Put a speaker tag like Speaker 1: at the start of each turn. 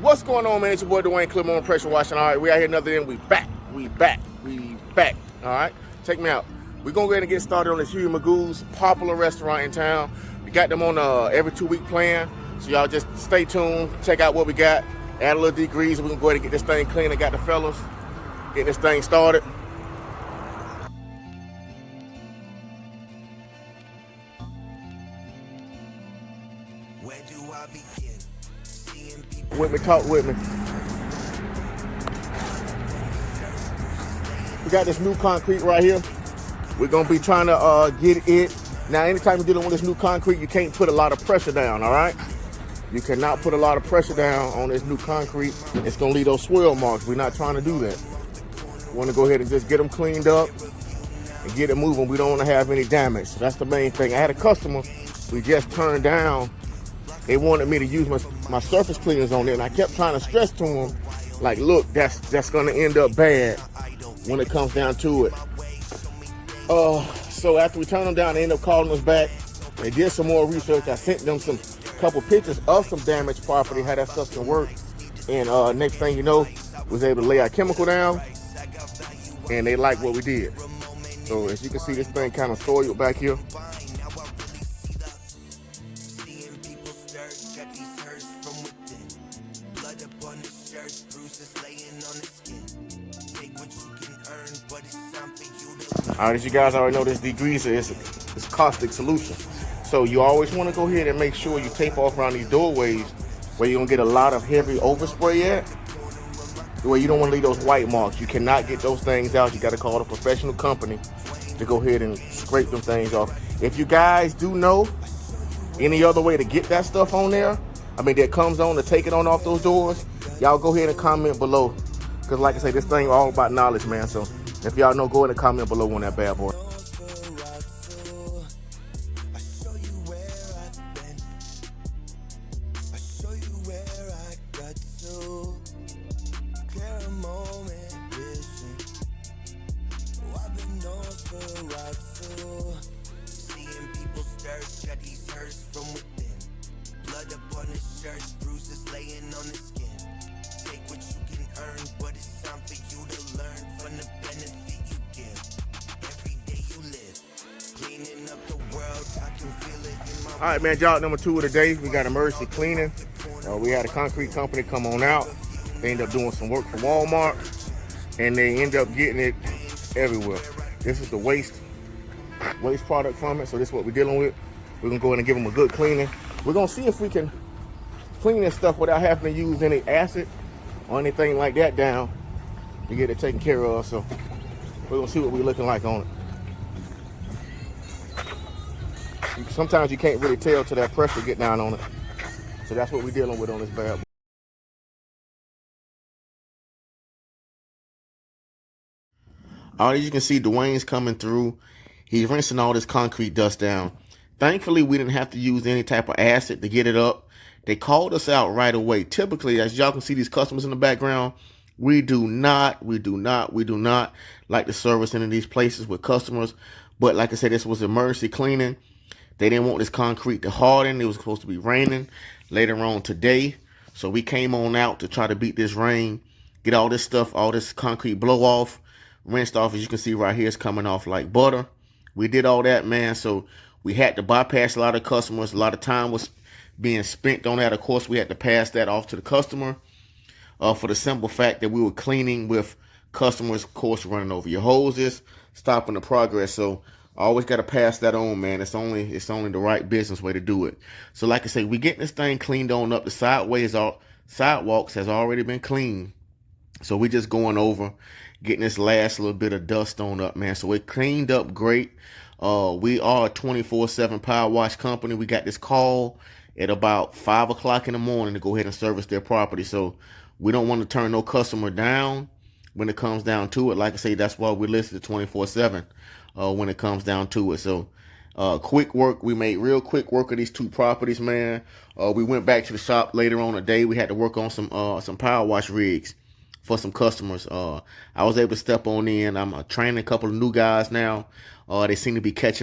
Speaker 1: What's going on, man? It's your boy Dwayne Clip on Pressure Washing. All right, we out here another day. We back. All right, check me out. We're gonna go ahead and get started on this Huey Magoo's popular restaurant in town. We got them on every 2-week plan, so y'all just stay tuned. Check out what we got. Add a little degrees. We're gonna go ahead and get this thing clean. I got the fellas getting this thing started.
Speaker 2: Where do I begin? Seeing people
Speaker 1: With me, talk with me. We got this new concrete right here. We're gonna be trying to get it. Now, anytime you're dealing with this new concrete, you can't put a lot of pressure down, all right? You cannot put a lot of pressure down on this new concrete. It's gonna leave those swirl marks. We're not trying to do that. We wanna go ahead and just get them cleaned up and get it moving. We don't wanna have any damage. That's the main thing. I had a customer we just turned down. They wanted me to use my surface cleaners on it, and I kept trying to stress to them, like, look, that's gonna end up bad when it comes down to it. So after we turned them down, they ended up calling us back. They did some more research. I sent them some couple pictures of some damaged property, how that stuff can work. And next thing you know, was able to lay our chemical down, and they liked what we did. So as you can see, this thing kind of soiled back here. All right, as you guys already know, this degreaser is a caustic solution. So you always want to go ahead and make sure you tape off around these doorways where you're going to get a lot of heavy overspray at, where you don't want to leave those white marks. You cannot get those things out. You got to call a professional company to go ahead and scrape them things off. If you guys do know any other way to get that stuff on there, that comes on to take it on off those doors, y'all go ahead and comment below. Because like I say, this thing all about knowledge, man. So if y'all know, go ahead and comment below on that bad boy.
Speaker 2: Seeing people stir, got these hurts from within. Blood upon the shirts, bruises laying on the skin. Take what you can earn, but it's time for you to learn from the benefit you give. Every day you live, cleaning up the world, I can feel it in my.
Speaker 1: All right, man, job number 2 of the day. We got emergency cleaning. We had a concrete company come on out. They ended up doing some work for Walmart, and they end up getting it everywhere. This is the waste product from it, so this is what we're dealing with. We're gonna go in and give them a good cleaning. We're gonna see if we can clean this stuff without having to use any acid or anything like that down to get it taken care of. So we're gonna see what we're looking like on it. Sometimes you can't really tell till that pressure get down on it. So that's what we're dealing with on this bad boy. All right, you can see Dwayne's coming through. He's rinsing all this concrete dust down. Thankfully, we didn't have to use any type of acid to get it up. They called us out right away. Typically, as y'all can see these customers in the background, we do not like to service any of these places with customers. But like I said, this was emergency cleaning. They didn't want this concrete to harden. It was supposed to be raining later on today. So we came on out to try to beat this rain, get all this stuff, all this concrete blow off, rinsed off. As you can see right here, it's coming off like butter. We did all that, man. So we had to bypass a lot of customers. A lot of time was being spent on that. Of course, we had to pass that off to the customer for the simple fact that we were cleaning with customers, of course, running over your hoses, stopping the progress. So I always got to pass that on, man. It's only the right business way to do it. So like I say, we getting this thing cleaned on up. The sidewalks has already been cleaned. So we just going over, getting this last little bit of dust on up, man. So it cleaned up great. We are a 24/7 power wash company. We got this call at about 5 o'clock in the morning to go ahead and service their property. So we don't want to turn no customer down when it comes down to it. Like I say, that's why we listed 24/7 when it comes down to it. So quick work. We made real quick work of these 2 properties, man. We went back to the shop later on today. We had to work on some power wash rigs for some customers. I was able to step on in. I'm training a couple of new guys now. They seem to be catching